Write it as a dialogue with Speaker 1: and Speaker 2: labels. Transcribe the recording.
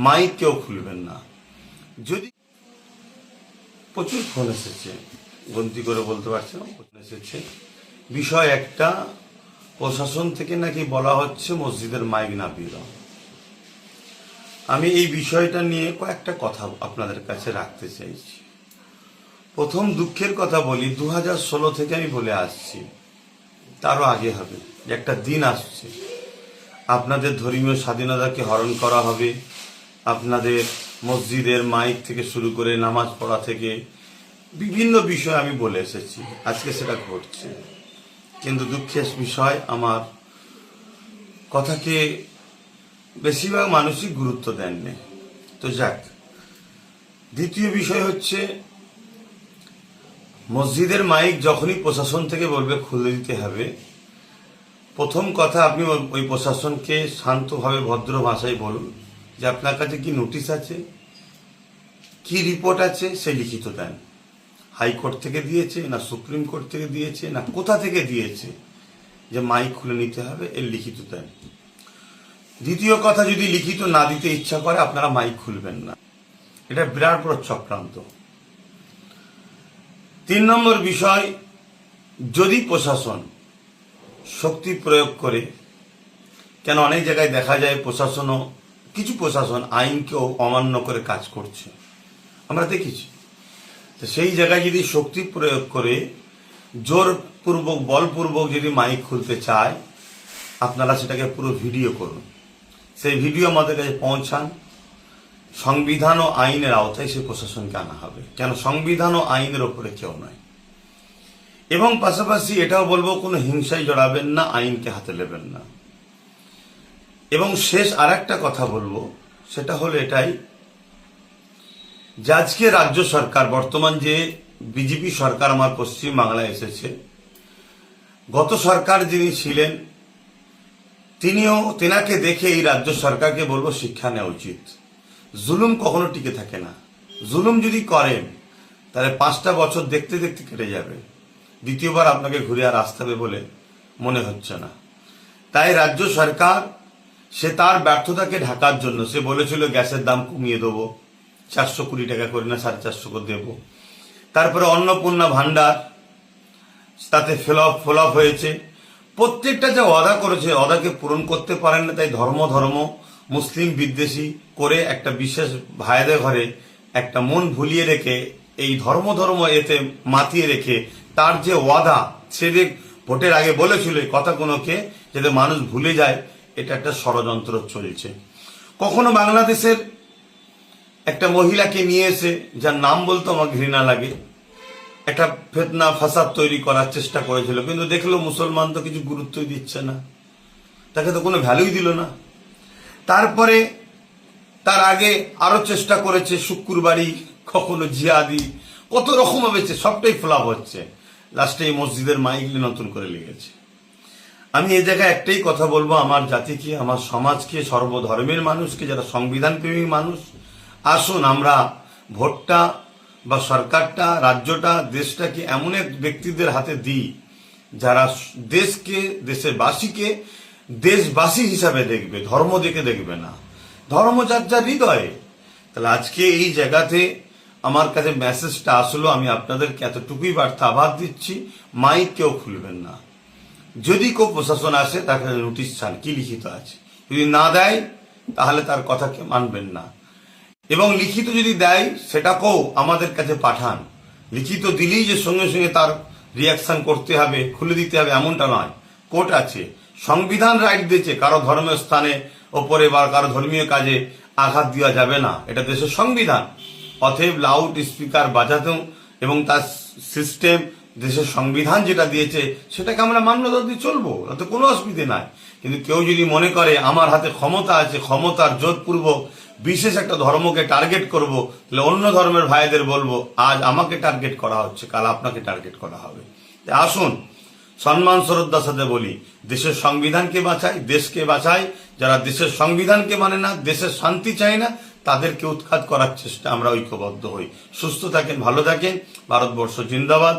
Speaker 1: Mic কেউ খুলবেন না। যদি প্রচুর ফোন এসেছে, গন্তি করে বলতে পারছি না, এসেছে বিষয় একটা, প্রশাসন থেকে নাকি বলা হচ্ছে মসজিদের মাইক না বেরো। আমি এই বিষয়টা নিয়ে কয়েকটা কথা আপনাদের কাছে রাখতে চাইছি। প্রথম দুঃখের কথা বলি, 2016 থেকে আমি বলে আসছি, তারও আগে হবে, যে একটা দিন আসছে আপনাদের ধর্মীয় স্বাধীনতাকে হরণ করা হবে। আপনাদের মসজিদের মাইক থেকে শুরু করে নামাজ পড়া থেকে বিভিন্ন বিষয় আমি বলে এসেছি, আজকে সেটা ঘটছে। কিন্তু দুঃখের বিষয়, আমার কথাকে বেশিরভাগ মানুষই গুরুত্ব দেননি। তো যাক, দ্বিতীয় বিষয় হচ্ছে, মসজিদের মাইক যখনই প্রশাসন থেকে বলবে খুলে দিতে হবে, প্রথম কথা আপনি ওই প্রশাসনকে শান্তভাবে ভদ্র ভাষায় বলুন যে আপনার কাছে কি নোটিশ আছে, কি রিপোর্ট আছে, সে লিখিত দেন। হাইকোর্ট থেকে দিয়েছে না সুপ্রিম কোর্ট থেকে দিয়েছে না কোথা থেকে দিয়েছে যে মাইক খুলে নিতে হবে, এর লিখিত দেন। দ্বিতীয় কথা, যদি লিখিত না দিতে ইচ্ছা করে আপনারা মাইক খুলবেন না, এটা বিরাট বড় চক্রান্ত। 3 নম্বর বিষয়, যদি প্রশাসন শক্তি প্রয়োগ করে, কেন অনেক জায়গায় দেখা যায় প্রশাসনও, কিছু প্রশাসন আইনকেও অমান্য করে কাজ করছে, আমরা দেখেছি। তো সেই জায়গায় যদি শক্তি প্রয়োগ করে জোরপূর্বক বলপূর্বক যদি মাইক খুলতে চায়, আপনারা সেটাকে পুরো ভিডিও করুন, সেই ভিডিও আমাদের কাছে পৌঁছান। সংবিধান ও আইনের আওতায় সে প্রশাসনকে আনা হবে, কেন সংবিধান ও আইনের ওপরে কেউ নয়। এবং পাশাপাশি এটাও বলবো, কোনো হিংসায় জড়াবেন না, আইনকে হাতে নেবেন না। এবং শেষ আর একটা কথা বলবো, সেটা হলো এটাই, যে আজকে রাজ্য সরকার, বর্তমান যে বিজেপি সরকার আমার পশ্চিম বাংলায় এসেছে, গত সরকার যিনি ছিলেন তেনাকে দেখে এই রাজ্য সরকারকে বলবো শিক্ষা নেওয়া উচিত। জুলুম কখনো টিকে থাকে না। জুলুম যদি করেন তাহলে 5টা বছর দেখতে দেখতে কেটে যাবে, দ্বিতীয়বার আপনাকে ঘুরে আর আসতে হবে বলে মনে হচ্ছে না। তাই রাজ্য সরকার, সে তার ব্যর্থতাকে ঢাকার জন্য সে বলেছিল গ্যাসের দাম কমিয়ে দেবো, 400 কোটি টাকা করে না 450 করে দেবো। তারপরে অন্নপূর্ণা ভান্ডার, তাতে ফ্লপ হয়েছে। প্রত্যেকটা যে ওয়াদা করেছে, ওয়াদাকে পূরণ করতে পারেন না। তাই ধর্ম মুসলিম বিদ্বেষী করে একটা বিশেষ ভাইদের ঘরে একটা মন ভুলিয়ে রেখে, এই ধর্ম এতে মাতিয়ে রেখে, তার যে ওয়াদা, সে যে ভোটের আগে বলেছিল এই কথাগুলোকে যাতে মানুষ ভুলে যায়, এটা একটা ষড়যন্ত্র চলছে। কখনো বাংলাদেশের একটা মহিলাকে নিয়ে এসে, যার নাম বলতে আমার ঘৃণা লাগে, একটা ফেতনা ফাসাদ তৈরি করার চেষ্টা করেছিল, কিন্তু দেখলো মুসলমান তো কিছু গুরুত্বই দিচ্ছে না, তাকে তো কোনো ভ্যালুই দিল না। তারপরে তার আগে আরো চেষ্টা করেছে, শুক্রবারই, কখনো জিহাদি, কত রকম হয়েছে, সবটাই ফ্লপ হচ্ছে। লাস্টে এই মসজিদের মাইকলি নতুন করে লেগেছে। আমি এই জায়গায় একটাই কথা বলবো, আমার জাতিকে, আমার সমাজকে, সর্বধর্মের মানুষকে, যারা সংবিধান প্রেমী মানুষ, আসুন আমরা ভোটটা বা সরকারটা, রাজ্যটা, দেশটাকে এমন এক ব্যক্তিদের হাতে দিই যারা দেশকে, দেশবাসীকে দেশবাসী হিসাবে দেখবে, ধর্ম দেখে দেখবে না, ধর্ম যার যার হৃদয়ে। তাহলে আজকে এই জায়গাতে আমার কাছে মেসেজটা আসলো, আমি আপনাদেরকে এতটুকুই বার্তা আভাস দিচ্ছি, মাইক কেউ খুলবেন না। যদি কেউ প্রশাসন আসে, তাকে নোটিশ চান, কি লিখিত আছে, যদি না দেয় তাহলে তার কথাকে মানবেন না। এবং লিখিত যদি দেয় সেটাকেও আমাদের কাছে পাঠান। লিখিত দিলেই যে সঙ্গে সঙ্গে তার রিয়াকশন করতে হবে, খুলে দিতে হবে, এমনটা নয়। কোর্ট আছে, সংবিধান রাইট দিয়েছে, কারো ধর্মের স্থানে ওপরে বা কারো ধর্মীয় কাজে আঘাত দেওয়া যাবে না, এটা দেশের সংবিধান। অতএব লাউড স্পিকার বাজাতেও এবং তার সিস্টেম, দেশের সংবিধান যেটা দিয়েছে সেটাকে আমরা মান্যতা দিয়ে চলবো, তাতে কোনো অসুবিধে নাই। কিন্তু কেউ যদি মনে করে আমার হাতে ক্ষমতা আছে, ক্ষমতার জোরপূর্বক বিশেষ একটা ধর্মকে টার্গেট করব, তাহলে অন্য ধর্মের ভাইদের বলবো, আজ আমাকে টার্গেট করা হচ্ছে, কাল আপনাকে টার্গেট করা হবে। আসুন সম্মান শ্রদ্ধার সাথে বলি, দেশের সংবিধানকে বাঁচাই, দেশকে বাঁচাই। যারা দেশের সংবিধানকে মানে না, দেশের শান্তি চায় না, তাদেরকে উৎখাত করার চেষ্টা আমরা ঐক্যবদ্ধ হই। সুস্থ থাকেন, ভালো থাকেন, ভারতবর্ষ জিন্দাবাদ।